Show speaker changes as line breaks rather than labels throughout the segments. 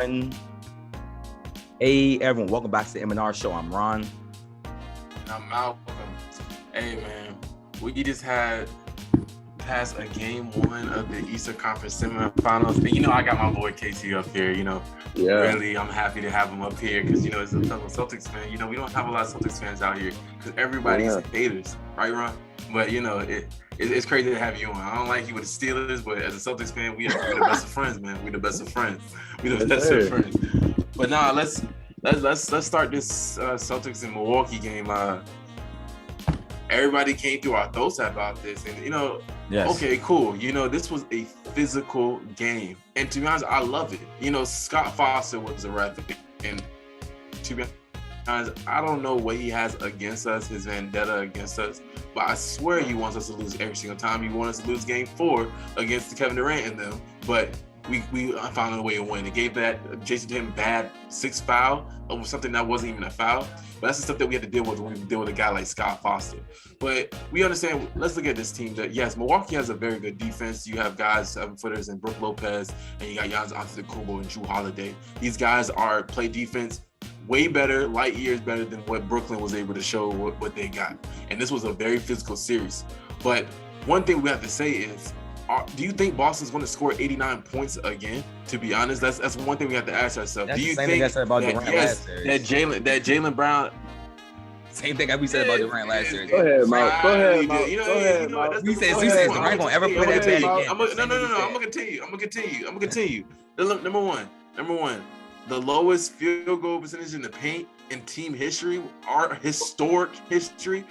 Ron. Hey, everyone, welcome back to the M&R Show. I'm Ron.
And I'm Malcolm. Hey, man, we just had past a game one of the Eastern Conference semifinals. And, I got my boy KC up here, Really, I'm happy to have him up here because, as a fellow Celtics fan, we don't have a lot of Celtics fans out here because everybody's haters, right, Ron? But, it's crazy to have you on. I don't like you with the Steelers, but as a Celtics fan, we're the best of friends, man. We're the best of friends. We're the best of friends. But now let's start this Celtics and Milwaukee game. Everybody came through our throats about this, and
yes.
Okay, cool. This was a physical game, and to be honest, I love it. Scott Foster was a ref, and to be honest, I don't know what he has against us, his vendetta against us, but I swear he wants us to lose every single time. He wants us to lose Game 4 against Kevin Durant and them, but we found a way to win. It gave that Jason Tatum bad 6th foul over something that wasn't even a foul. But that's the stuff that we had to deal with when we deal with a guy like Scott Foster. But we understand, let's look at this team. That yes, Milwaukee has a very good defense. You have guys, 7-footers, and Brook Lopez, and you got Giannis Antetokounmpo and Jrue Holiday. These guys play defense way better, light years better than what Brooklyn was able to show what they got. And this was a very physical series. But one thing we have to say is, do you think Boston's going to score 89 points again? To be honest, that's one thing we have to ask ourselves.
That's
do you
the same
think
thing I said about Durant last series.
that Jaylen Brown?
Same thing we said about Durant last series.
Go ahead, Mike. Go ahead, Mike.
We said Durant gonna ever play that bad again.
No. I'm gonna continue. Number one, the lowest field goal percentage in the paint in team history, our historic history.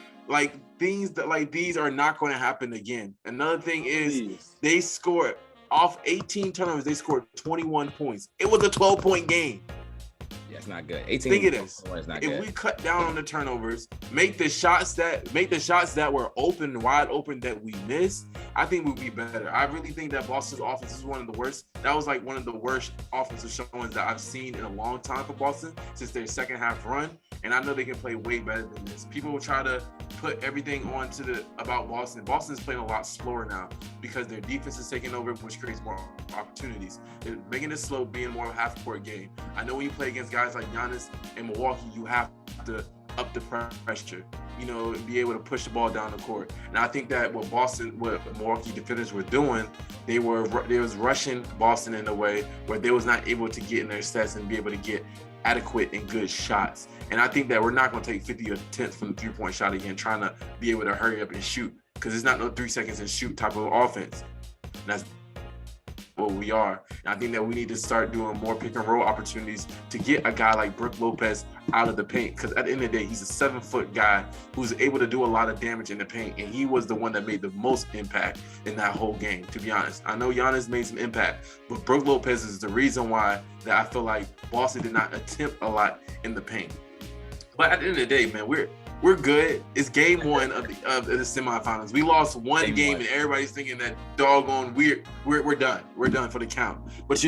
Things that like these are not going to happen again. Another thing is they scored off 18 turnovers. They scored 21 points. It was a 12-point game.
Yeah, it's not good. 18.
Think of this.
If
we cut down on the turnovers, make the shots that were wide open that we missed, I think we'd be better. I really think that Boston's offense is one of the worst. That was one of the worst offensive showings that I've seen in a long time for Boston since their second half run. And I know they can play way better than this. People will try to put everything on about Boston. Boston's playing a lot slower now because their defense is taking over, which creates more opportunities. They're making it slow, being more of a half-court game. I know when you play against guys like Giannis and Milwaukee, you have to up the pressure, and be able to push the ball down the court. And I think that what Milwaukee defenders were doing, they was rushing Boston in a way where they was not able to get in their sets and be able to get adequate and good shots. And I think that we're not going to take 50 attempts from the three-point shot again, trying to be able to hurry up and shoot, because it's not no 3 seconds and shoot type of offense. And that's what we are. And I think that we need to start doing more pick and roll opportunities to get a guy like Brook Lopez out of the paint, because at the end of the day, he's a 7-foot guy who's able to do a lot of damage in the paint, and he was the one that made the most impact in that whole game, to be honest. I know Giannis made some impact, but Brook Lopez is the reason why that I feel like Boston did not attempt a lot in the paint. But at the end of the day, man, we're good. It's game one of the semifinals. We lost one game, and everybody's thinking that doggone we're done. We're done for the count. But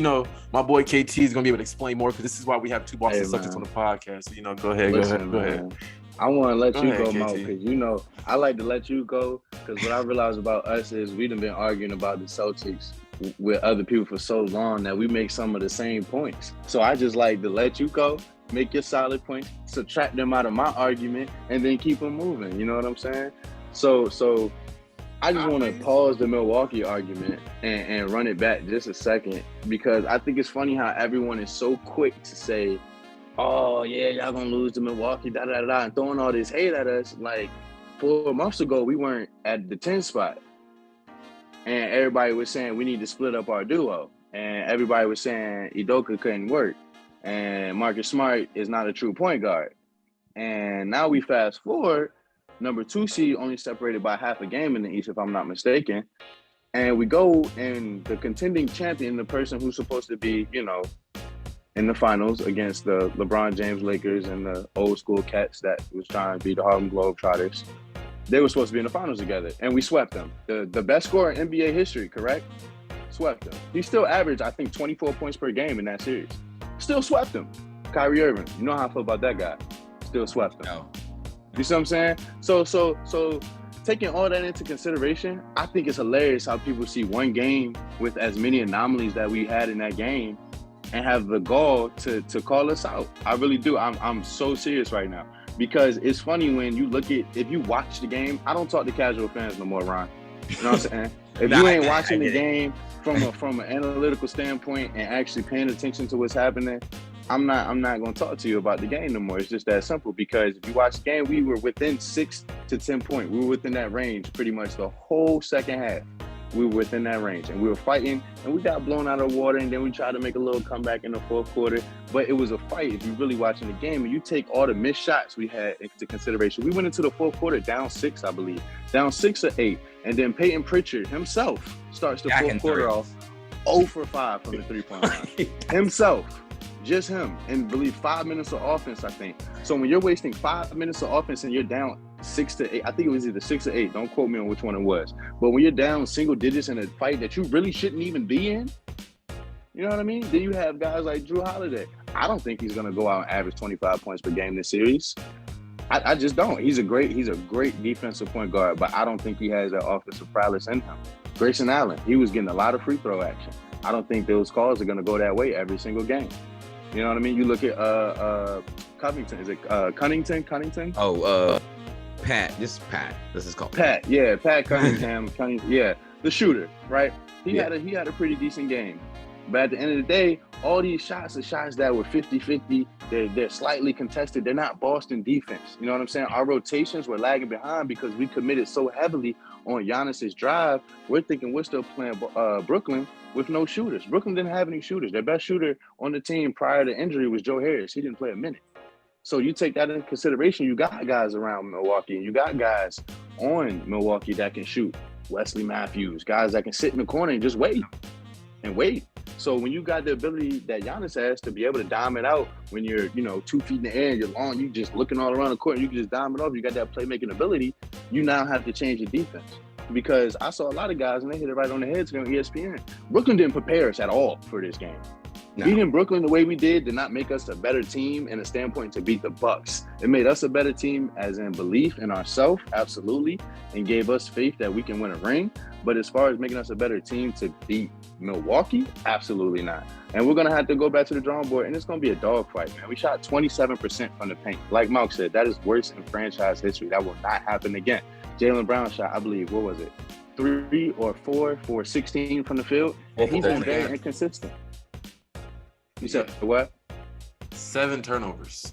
my boy KT is gonna be able to explain more, because this is why we have two Boston Celtics on the podcast. So go ahead. Go ahead.
I want to let you go, Mo, because I like to let you go, because what I realized about us is we done been arguing about the Celtics with other people for so long that we make some of the same points. So I just like to let you go, make your solid points, subtract them out of my argument, and then keep them moving. You know what I'm saying? So I just want to pause the Milwaukee argument and run it back just a second, because I think it's funny how everyone is so quick to say, oh, yeah, y'all going to lose to Milwaukee, da-da-da-da, and throwing all this hate at us. 4 months ago, we weren't at the 10th spot. And everybody was saying we need to split up our duo. And everybody was saying Udoka couldn't work. And Marcus Smart is not a true point guard. And now we fast forward, number 2 seed only separated by half a game in the East, if I'm not mistaken. And we go, and the contending champion, the person who's supposed to be, in the finals against the LeBron James Lakers and the old school Cats that was trying to be the Harlem Globetrotters, they were supposed to be in the finals together, and we swept them. The best scorer in NBA history, correct? Swept them. He still averaged, I think, 24 points per game in that series. Still swept him. Kyrie Irving, you know how I feel about that guy. Still swept him.
No.
You see what I'm saying? So taking all that into consideration, I think it's hilarious how people see one game with as many anomalies that we had in that game and have the gall to call us out. I really do. I'm so serious right now because it's funny when you look at, if you watch the game, I don't talk to casual fans no more, Ron. You know what I'm saying? If you ain't watching the game from an analytical standpoint and actually paying attention to what's happening, I'm not going to talk to you about the game no more. It's just that simple because if you watch the game, we were within 6 to 10 points. We were within that range pretty much the whole second half. We were within that range and we were fighting and we got blown out of the water and then we tried to make a little comeback in the fourth quarter. But it was a fight if you're really watching the game and you take all the missed shots we had into consideration. We went into the fourth quarter down 6, I believe, down 6 or 8. And then Peyton Pritchard himself starts the fourth quarter off 0 for 5 from the 3-point line. Himself. Just him, and believe 5 minutes of offense, I think. So when you're wasting 5 minutes of offense and you're down 6 to 8, I think it was either 6 or 8. Don't quote me on which one it was. But when you're down single digits in a fight that you really shouldn't even be in, you know what I mean? Then you have guys like Drew Holiday. I don't think he's going to go out and average 25 points per game this series. I just don't. He's a great defensive point guard, but I don't think he has that offensive prowess in him. Grayson Allen, he was getting a lot of free throw action. I don't think those calls are going to go that way every single game. You know what I mean? You look at Covington. Is it Cunnington?
Oh, Pat. This is Pat. This is called
Pat. Yeah, Pat Cunningham. Yeah, the shooter, right? He had a pretty decent game. But at the end of the day, all these shots are shots that were 50-50. They're slightly contested. They're not Boston defense. You know what I'm saying? Our rotations were lagging behind because we committed so heavily on Giannis's drive. We're thinking we're still playing Brooklyn with no shooters. Brooklyn didn't have any shooters. Their best shooter on the team prior to injury was Joe Harris. He didn't play a minute. So you take that into consideration. You got guys around Milwaukee, and you got guys on Milwaukee that can shoot. Wesley Matthews, guys that can sit in the corner and just wait. So when you got the ability that Giannis has to be able to dime it out when you're, 2 feet in the air and you're long, you just looking all around the court and you can just dime it off. You got that playmaking ability. You now have to change your defense. Because I saw a lot of guys and they hit it right on the head today on ESPN. Brooklyn didn't prepare us at all for this game. No. Beating Brooklyn the way we did not make us a better team in a standpoint to beat the Bucks. It made us a better team as in belief in ourselves, absolutely, and gave us faith that we can win a ring. But as far as making us a better team to beat Milwaukee, absolutely not. And we're going to have to go back to the drawing board, and it's going to be a dogfight, man. We shot 27% from the paint. Like Malc said, that is worse in franchise history. That will not happen again. Jaylen Brown shot, I believe, what was it? 3 or 4 for 16 from the field. And he's been very inconsistent. You said what?
7 turnovers.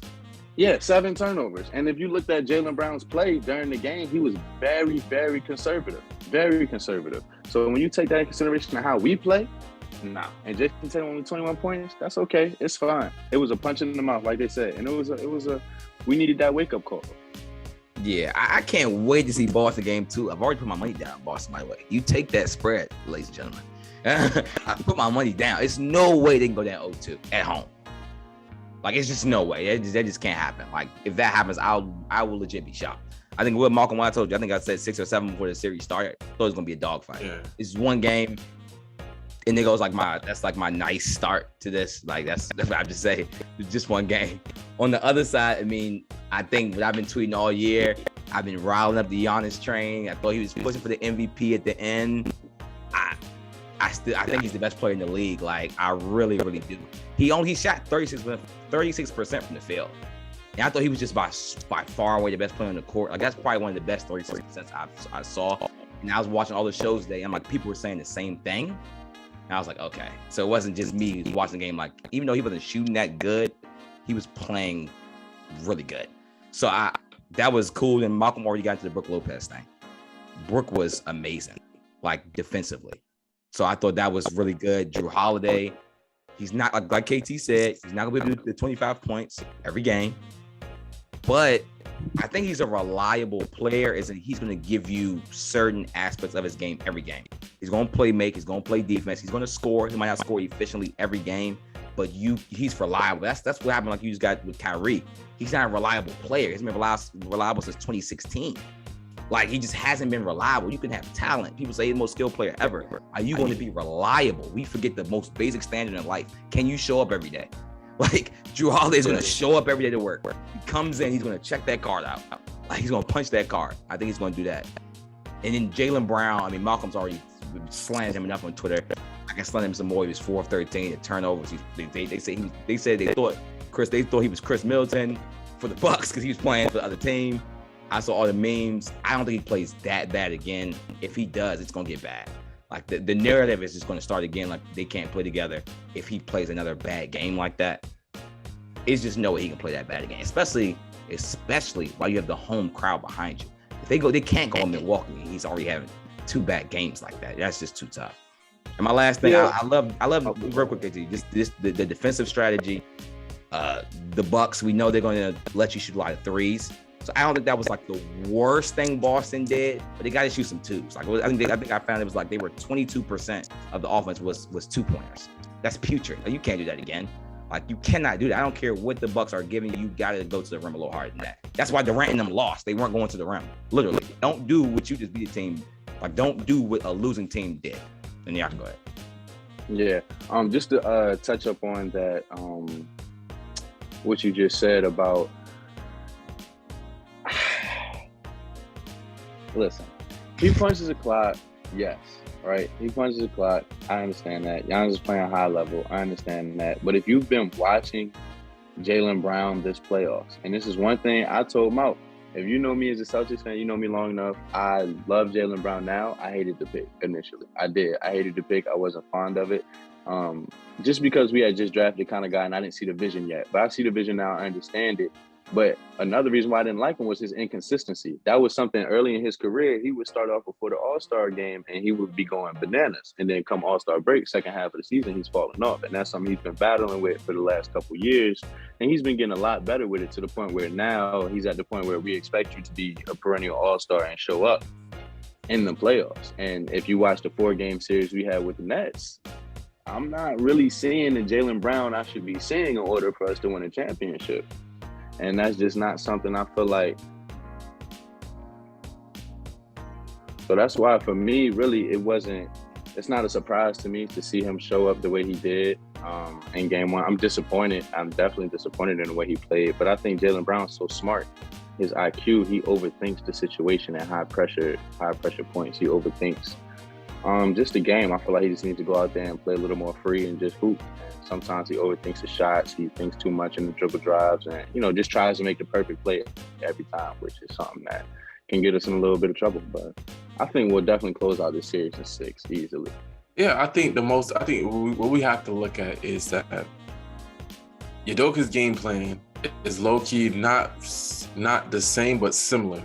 Yeah, 7 turnovers. And if you looked at Jaylen Brown's play during the game, he was very, very conservative. Very conservative. So when you take that into consideration of how we play, nah. And Jason Tatum only 21 points, that's okay. It's fine. It was a punch in the mouth, like they said. And we needed that wake-up call.
Yeah, I can't wait to see Boston game 2. I've already put my money down Boston, by the way. You take that spread, ladies and gentlemen. I put my money down. It's no way they can go down 0-2 at home. Like, it's just no way. That just can't happen. Like, if that happens, I will legit be shocked. I think what Malcolm, what I told you, I think I said 6 or 7 before the series started. I thought it was gonna be a dogfight. Yeah. It's one game, and it goes that's like my nice start to this. Like that's what I have to say. It's just one game. On the other side, I mean, I think what I've been tweeting all year, I've been riling up the Giannis train. I thought he was pushing for the MVP at the end. I think he's the best player in the league. Like, I really, really do. He shot 36% from the field. And I thought he was just by far away the best player on the court. Like, that's probably one of the best 36% I saw. And I was watching all the shows today. And I'm like, people were saying the same thing. And I was like, okay. So it wasn't just me watching the game. Like, even though he wasn't shooting that good, he was playing really good. So that was cool. And Malcolm already got into the Brook Lopez thing. Brook was amazing, like, defensively. So I thought that was really good. Drew Holiday, he's not, like KT said, he's not going to be able to do the 25 points every game. But I think he's a reliable player. He's going to give you certain aspects of his game every game. He's going to play make. He's going to play defense. He's going to score. He might not score efficiently every game, but he's reliable. That's what happened like you just got with Kyrie. He's not a reliable player. He's been reliable since 2016. Like, he just hasn't been reliable. You can have talent. People say he's the most skilled player ever. Are you going to be reliable? We forget the most basic standard in life. Can you show up every day? Like, Drew Holiday's going to show up every day to work. He comes in, he's going to check that card out. Like, he's going to punch that card. I think he's going to do that. And then Jaylen Brown, I mean, Malcolm's already slammed him enough on Twitter. I can stun him some more. He was 4 of 13 at turnovers. They said they thought he was Chris Middleton for the Bucks because he was playing for the other team. I saw all the memes. I don't think he plays that bad again. If he does, it's gonna get bad. Like the narrative is just gonna start again. Like they can't play together. If he plays another bad game like that, it's just no way he can play that bad again. Especially while you have the home crowd behind you. If they can't go in Milwaukee. He's already having 2 bad games like that. That's just too tough. And my last thing, I love real quick, just the defensive strategy. The Bucks, we know they're going to let you shoot a lot of threes. So I don't think that was like the worst thing Boston did, but they got to shoot some twos. Like I think I found it was like they were 22% of the offense was 2-pointers. That's putrid. Like, you can't do that again. Like you cannot do that. I don't care what the Bucks are giving you. You got to go to the rim a little harder than that. That's why Durant and them lost. They weren't going to the rim. Literally, don't do what you just beat a team. Like don't do what a losing team did. Then you have to go ahead.
Yeah. Just to touch up on that, what you just said about. Listen, he punches a clock, yes, right? He punches a clock. I understand that. Giannis is playing high level. I understand that. But if you've been watching Jaylen Brown this playoffs, and this is one thing I told Malc, if you know me as a Celtics fan, you know me long enough, I love Jaylen Brown now. I hated the pick initially. I did. I hated the pick. I wasn't fond of it. Just because we had just drafted the kind of guy and I didn't see the vision yet. But I see the vision now. I understand it. But another reason why I didn't like him was his inconsistency. That was something early in his career. He would start off before the All-Star game and he would be going bananas. And then come All-Star break, second half of the season, he's falling off. And that's something he's been battling with for the last couple of years. And he's been getting a lot better with it to the point where now he's at the point where we expect you to be a perennial All-Star and show up in the playoffs. And if you watch the 4-game series we had with the Nets, I'm not really seeing the Jaylen Brown I should be seeing in order for us to win a championship. And that's just not something I feel like. So that's why for me, really, it's not a surprise to me to see him show up the way he did in game 1. I'm disappointed. I'm definitely disappointed in the way he played. But I think Jaylen Brown's so smart. His IQ, he overthinks the situation at high pressure points. He overthinks just the game. I feel like he just needs to go out there and play a little more free and just hoop. Sometimes he overthinks the shots. He thinks too much in the dribble drives and, just tries to make the perfect play every time, which is something that can get us in a little bit of trouble. But I think we'll definitely close out this series in 6 easily.
Yeah, I think what we have to look at is that Udoka's game plan is low-key not the same, but similar.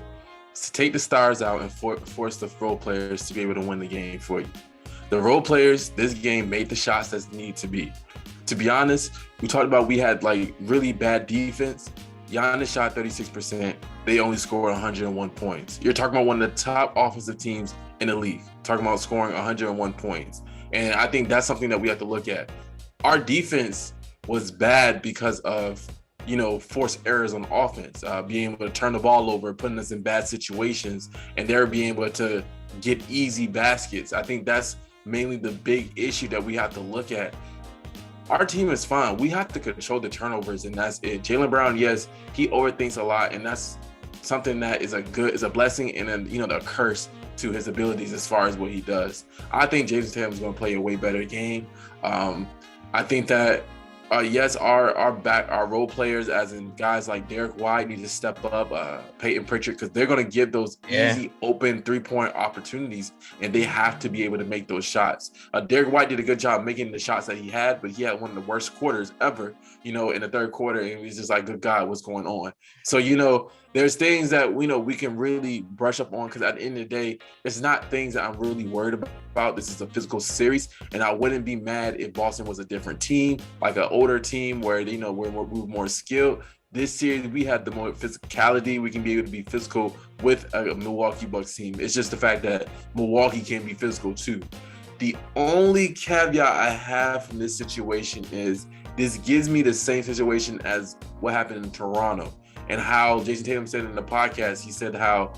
To take the stars out and force the role players to be able to win the game for you. The role players, this game, made the shots that need to be. To be honest, we talked about we had like really bad defense. Giannis shot 36%. They only scored 101 points. You're talking about one of the top offensive teams in the league. Talking about scoring 101 points. And I think that's something that we have to look at. Our defense was bad because of, forced errors on offense, being able to turn the ball over, putting us in bad situations, and they're being able to get easy baskets. I think that's mainly the big issue that we have to look at. Our team is fine. We have to control the turnovers, and that's it. Jaylen Brown, yes, he overthinks a lot, and that's something that is a blessing and then a curse to his abilities as far as what he does. I think Jason Tatum is going to play a way better game. I think that yes, our role players, as in guys like Derek White, need to step up, Peyton Pritchard, because they're going to give those easy, open 3-point opportunities, and they have to be able to make those shots. Derek White did a good job making the shots that he had, but he had one of the worst quarters ever, in the third quarter, and he's just like, good God, what's going on? So, there's things that we can really brush up on, because at the end of the day, it's not things that I'm really worried about. This is a physical series, and I wouldn't be mad if Boston was a different team, like an older team where we're more skilled. This series, we had the more physicality. We can be able to be physical with a Milwaukee Bucks team. It's just the fact that Milwaukee can be physical too. The only caveat I have from this situation is this gives me the same situation as what happened in Toronto. And how Jason Tatum said in the podcast, he said how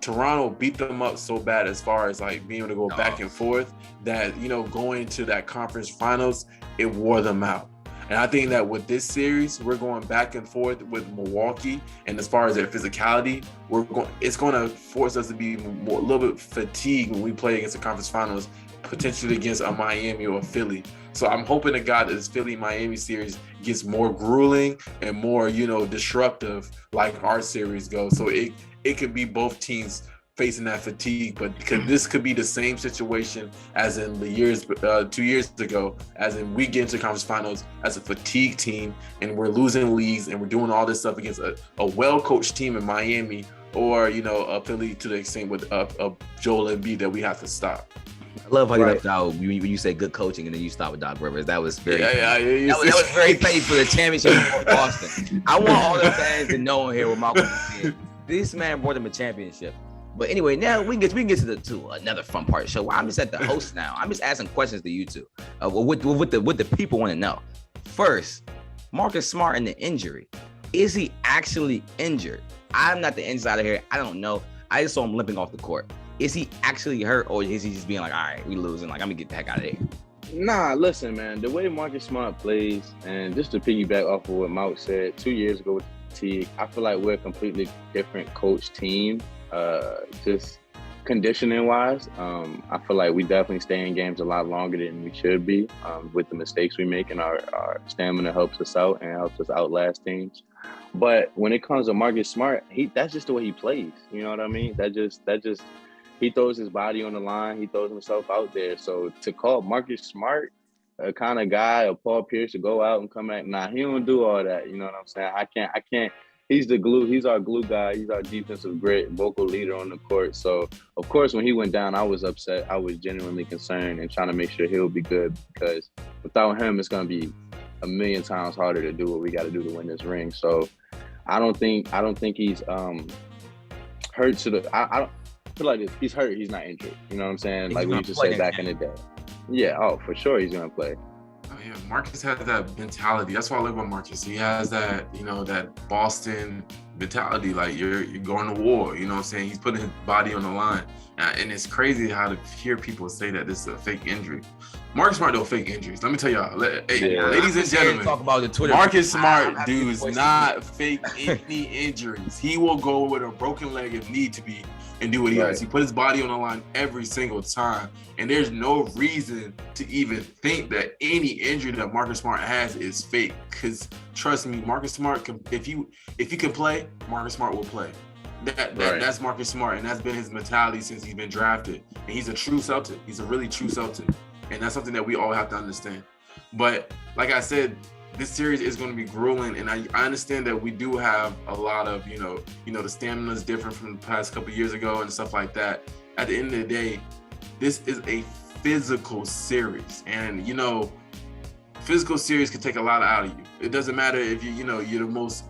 Toronto beat them up so bad as far as like being able to go back and forth that, going to that conference finals, it wore them out. And I think that with this series, we're going back and forth with Milwaukee. And as far as their physicality, it's going to force us to be a little bit fatigued when we play against the conference finals potentially against a Miami or Philly. So I'm hoping to God that this Philly-Miami series gets more grueling and more, disruptive like our series goes. So it could be both teams facing that fatigue, but because this could be the same situation as in the 2 years ago, as in we get into conference finals as a fatigue team and we're losing leagues and we're doing all this stuff against a well-coached team in Miami or, a Philly to the extent with Joel Embiid that we have to stop.
I love how you left out when you say good coaching and then you stop with Doc Rivers. That was very
that
was very petty for the championship for Boston. I want all the fans to know here what Malcolm said. This man brought them a championship. But anyway, now we can get to another fun part of the show. I'm just at the host now. I'm just asking questions to you two. What the people want to know. First, Marcus Smart and the injury. Is he actually injured? I'm not the insider here. I don't know. I just saw him limping off the court. Is he actually hurt, or is he just being like, all right, we losing, like, I'm gonna get the heck out of here?
Nah, listen, man. The way Marcus Smart plays, and just to piggyback off of what Malc said 2 years ago with the Teague, I feel like we're a completely different coach team, just conditioning-wise. I feel like we definitely stay in games a lot longer than we should be with the mistakes we make, and our stamina helps us out and helps us outlast teams. But when it comes to Marcus Smart, that's just the way he plays. You know what I mean? That just he throws his body on the line. He throws himself out there. So to call Marcus Smart a kind of guy, or Paul Pierce, to go out and come back, nah, he don't do all that. You know what I'm saying? I can't. He's the glue. He's our glue guy. He's our defensive grit, vocal leader on the court. So, of course, when he went down, I was upset. I was genuinely concerned and trying to make sure he'll be good, because without him, it's going to be a million times harder to do what we got to do to win this ring. So I don't think he's hurt to the. I don't feel like he's hurt. He's not injured. You know what I'm saying? Like we used to say back in the day. Yeah. Oh, for sure, he's gonna play.
Oh, yeah, Marcus has that mentality. That's why I love about Marcus. He has that, that Boston mentality. Like you're going to war. You know what I'm saying? He's putting his body on the line, and it's crazy how to hear people say that this is a fake injury. Marcus Smart don't fake injuries. Let me tell y'all, ladies and gentlemen,
talk about the Twitter.
Marcus Smart does not fake any injuries. He will go with a broken leg if need to be and do what he does. He put his body on the line every single time, and there's no reason to even think that any injury that Marcus Smart has is fake. Because trust me, Marcus Smart if he can play, Marcus Smart will play. That's Marcus Smart, and that's been his mentality since he's been drafted. And he's a true Celtic. He's a really true Celtic. And that's something that we all have to understand. But like I said, this series is going to be grueling, and I understand that we do have a lot of, the stamina is different from the past couple of years ago and stuff like that. At the end of the day, this is a physical series, and physical series can take a lot out of you. It doesn't matter if you're the most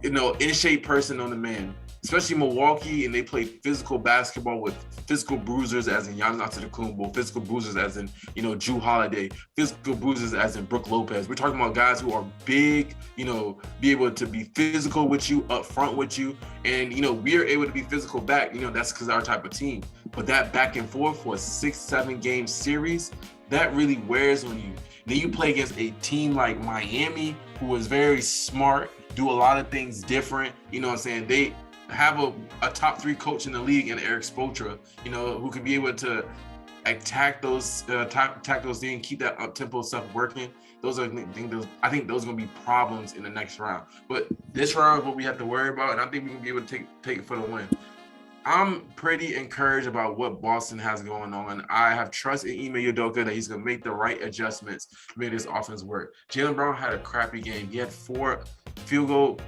in shape person on the man. Especially Milwaukee, and they play physical basketball with physical bruisers as in Giannis Antetokounmpo, physical bruisers as in, Jrue Holiday, physical bruisers as in Brook Lopez. We're talking about guys who are big, be able to be physical with you, up front with you, and, we're able to be physical back. That's because our type of team. But that back and forth for a 6-7 game series, that really wears on you. Then you play against a team like Miami, who is very smart, do a lot of things different. You know what I'm saying? They have a top 3 coach in the league in Eric Spoelstra, who can be able to attack those things and keep that up-tempo stuff working. Those are things. I think those are going to be problems in the next round. But this round is what we have to worry about, and I think we can be able to take it for the win. I'm pretty encouraged about what Boston has going on. I have trust in Ime Udoka that he's going to make the right adjustments to make this offense work. Jaylen Brown had a crappy game. He had 4 field goals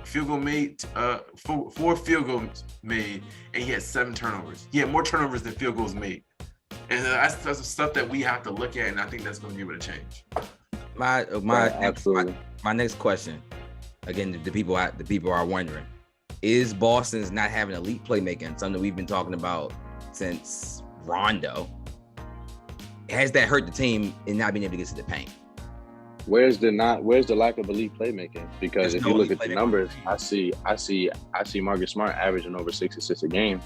made, and he had 7 turnovers. He had more turnovers than field goals made. And that's stuff that we have to look at, and I think that's going to be able to change.
My next question, again, the people are wondering, is Boston's not having elite playmaking something we've been talking about since Rondo? Has that hurt the team in not being able to get to the paint?
Where's the lack of elite playmaking? Because if you look at the numbers, I see Marcus Smart averaging over 6 assists a game.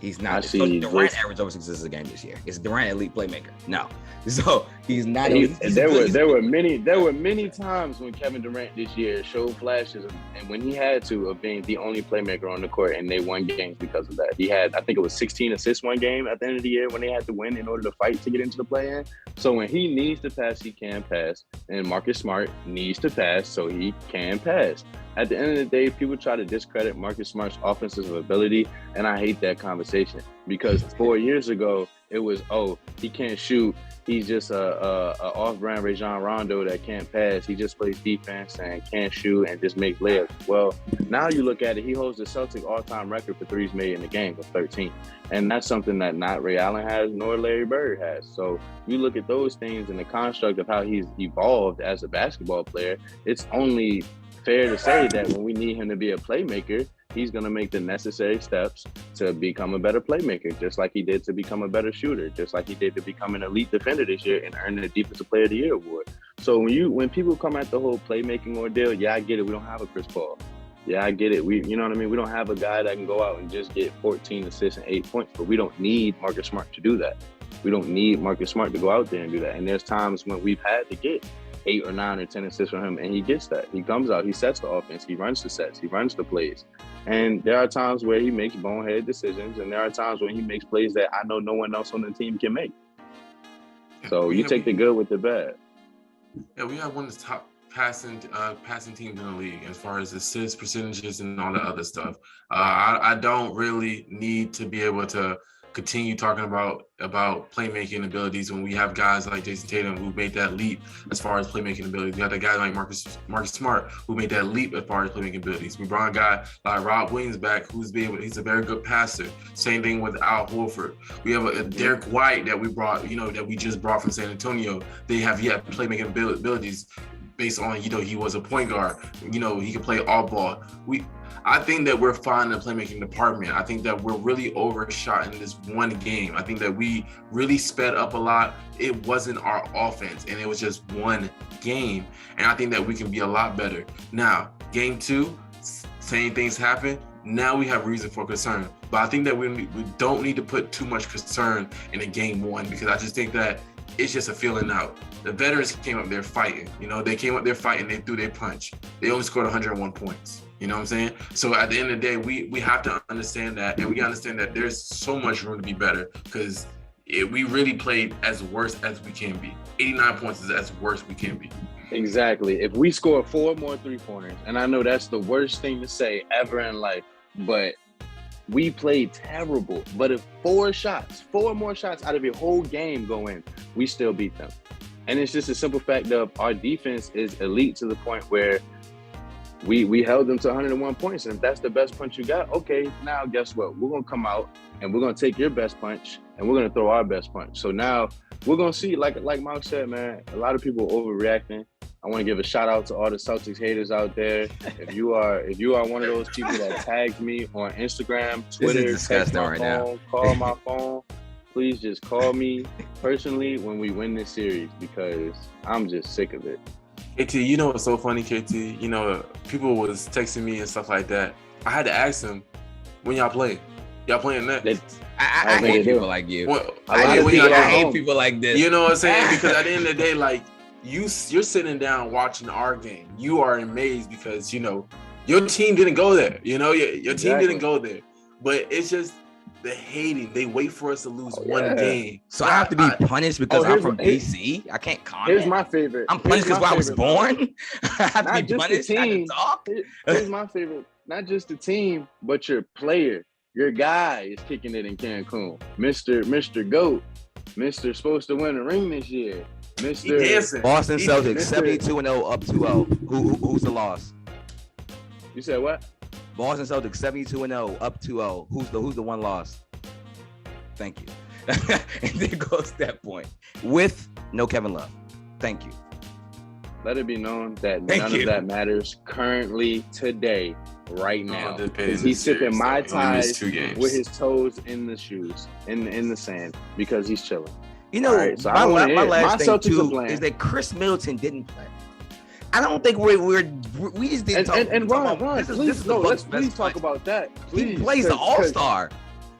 He's not.
I
So
see
Durant
this.
averaged over 6 assists a game this year. Is Durant elite playmaker? No. So he's not.
There were many times when Kevin Durant this year showed flashes, and when he had to, of being the only playmaker on the court, and they won games because of that. He had, I think it was 16 assists one game at the end of the year when they had to win in order to fight to get into the play-in. So when he needs to pass, he can pass, and Marcus Smart needs to pass, so he can pass. At the end of the day, people try to discredit Marcus Smart's offensive ability, and I hate that conversation because 4 years ago, it was, oh, he can't shoot. He's just a off-brand Rajon Rondo that can't pass. He just plays defense and can't shoot and just makes layups. Well, now you look at it, he holds the Celtics all-time record for threes made in the game with 13. And that's something that not Ray Allen has nor Larry Bird has. So you look at those things in the construct of how he's evolved as a basketball player, it's only fair to say that when we need him to be a playmaker, he's going to make the necessary steps to become a better playmaker, just like he did to become a better shooter, just like he did to become an elite defender this year and earn the Defensive Player of the Year award. So when people come at the whole playmaking ordeal, yeah, I get it. We don't have a Chris Paul. Yeah, I get it. You know what I mean? We don't have a guy that can go out and just get 14 assists and 8 points, but we don't need Marcus Smart to do that. We don't need Marcus Smart to go out there and do that. And there's times when we've had to get 8 or 9 or 10 assists from him, and he gets that. He comes out, he sets the offense, he runs the sets, he runs the plays. And there are times where he makes boneheaded decisions, and there are times when he makes plays that I know no one else on the team can make. So you take the good with the bad.
Yeah, we have one of the top passing teams in the league as far as assist percentages and all the other stuff. I don't really need to be able to continue talking about playmaking abilities when we have guys like Jason Tatum who made that leap as far as playmaking abilities. We got a guy like Marcus Smart who made that leap as far as playmaking abilities. We brought a guy like Rob Williams back he's a very good passer. Same thing with Al Horford. We have a Derek White that we brought, that we just brought from San Antonio. They have yet playmaking abilities based on, he was a point guard. He can play all ball. I think that we're fine in the playmaking department. I think that we're really overshot in this one game. I think that we really sped up a lot. It wasn't our offense, and it was just one game. And I think that we can be a lot better. Now, game 2, same things happen. Now we have reason for concern. But I think that we don't need to put too much concern in a game 1 because I just think that it's just a feeling out. The veterans came up there fighting. They came up there fighting. They threw their punch. They only scored 101 points. You know what I'm saying? So at the end of the day, we have to understand that, and we understand that there's so much room to be better because we really played as worst as we can be. 89 points is as worst we can be.
Exactly. If we score 4 more 3-pointers, and I know that's the worst thing to say ever in life, but we played terrible. But if 4 more shots out of your whole game go in, we still beat them. And it's just a simple fact of our defense is elite to the point where we held them to 101 points. And if that's the best punch you got, okay, now guess what? We're going to come out and we're going to take your best punch and we're going to throw our best punch. So now we're going to see, like Malc said, man, a lot of people overreacting. I want to give a shout out to all the Celtics haters out there. If you are one of those people that tags me on Instagram, Twitter, text my phone, call my phone, please just call me personally when we win this series because I'm just sick of it.
KT, what's so funny, KT? People was texting me and stuff like that. I had to ask them, when y'all play? Y'all playing next?
I hate people like you.
I
hate people like this.
You know what I'm saying? Because at the end of the day, like, you're sitting down watching our game. You are amazed because, your team didn't go there. Your team didn't go there. But it's just the hating. They wait for us to lose one game.
So I have to be punished because I'm from DC? I can't comment.
Here's my favorite.
I'm punished because I was born? I have to be punished?
I can talk? Here's my favorite. Not just the team, but your player. Your guy is kicking it in Cancun. Mr. GOAT. Mr. supposed to win a ring this year.
Boston Celtics, 72-0, up 2-0. Who's the loss?
You said what?
Boston Celtics, 72-0, up 2-0. Who's the one loss? Thank you. And there goes that point. With no Kevin Love. Thank you.
Let it be known that none of that matters currently today, right now. He's sipping Mai Tais with his toes in the shoes, in the sand, because he's chilling.
Right, so my last thing too is that Chris Middleton didn't play. I don't think we just didn't talk.
And Ron, please talk about that. Please,
he plays the All-Star.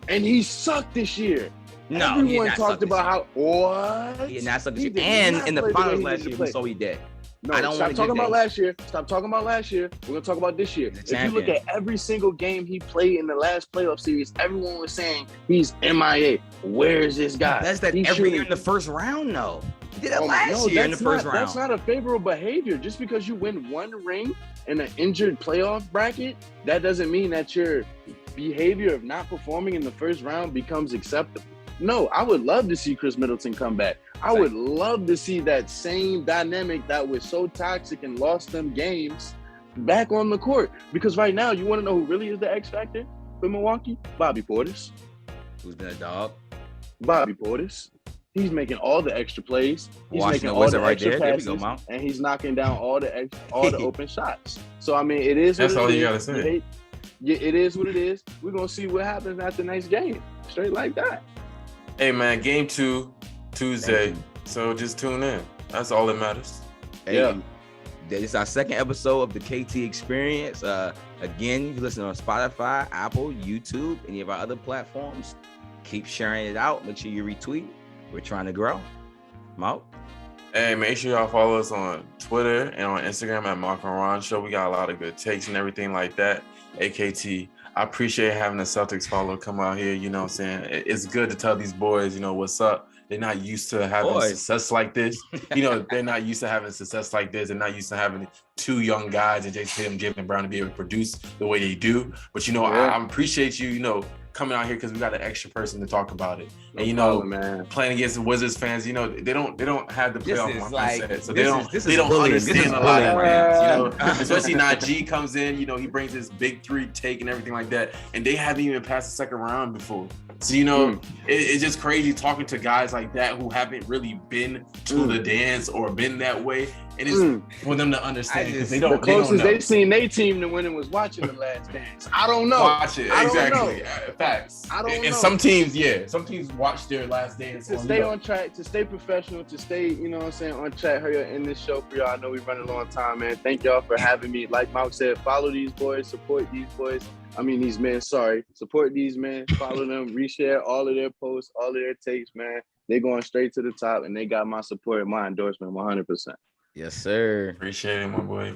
and he sucked this year.
No,
everyone talked about how what
he did not suck this
He
year.
did
And
not
in the
play the
finals
way he
last
needed
year,
to
we
play.
saw he did.
No,
I don't
stop
want to
talking
give
about
names.
last year. Stop talking about last year. We're gonna talk about this year.
He's a
If you
champion.
look at every single game he played in the last playoff series, everyone was saying he's MIA. Where is this guy?
That's that
He's
every year
shooting-
in the first round, though. He did that
No,
last year in the first round.
That's not a favorable behavior. Just because you win one ring in an injured playoff bracket, that doesn't mean that your behavior of not performing in the first round becomes acceptable. No, I would love to see Chris Middleton come back. I would love to see that same dynamic that was so toxic and lost them games back on the court. Because right now, you want to know who really is the X factor for Milwaukee? Bobby Portis.
Who's been a dog?
Bobby Portis. He's making all the extra plays. He's
Washington
making all
Wizard
the
right
extra
there. There we
passes,
go, Malc.
and he's knocking down all the open shots. So I mean, it is.
That's
what
all
it
you
is.
gotta say.
It is what it is. We're gonna see what happens after the next game. Straight like that.
Hey man, game 2, Tuesday. So just tune in. That's all that matters.
Hey,
Yeah.
This is our second episode of the KT Experience. Again, you can listen on Spotify, Apple, YouTube, any of our other platforms. Keep sharing it out. Make sure you retweet. We're trying to grow. Malc.
Hey, make sure y'all follow us on Twitter and on Instagram at Malc and Ron Show. We got a lot of good takes and everything like that. AKT, I appreciate having the Celtics follow come out here. You know what I'm saying? It's good to tell these boys, you know, what's up. They're not used to having success like this. You know, they're not used to having success like this. They're not used to having two young guys and Jason Tatum, Jaylen Brown to be able to produce the way they do. But, you know, I appreciate you, you know, coming out here because we got an extra person to talk about it. And, you know, playing against the Wizards fans, you know, they don't have the playoff mindset. So they don't understand a lot of fans, you know, especially Najee comes in, you know, he brings his big three take and everything like that. And they haven't even passed the second round before. So, you know, it's just crazy talking to guys like that who haven't really been to the dance or been that way. And it's for them to understand because they don't know. The
closest they've seen their team to winning was watching the last dance. I don't know.
Watch it. Exactly. Facts.
I don't know.
And some teams watch their last dance.
To stay on track, to stay professional, to stay, you know what I'm saying, on track. Hurry up, end this show for y'all. I know we've run a long time, man. Thank y'all for having me. Like Malc said, follow these boys, support these boys. I mean, these men, sorry. Support these men, follow them, reshare all of their posts, all of their takes, man. They're going straight to the top, and they got my support and my endorsement 100%.
Yes, sir.
Appreciate it, my boy.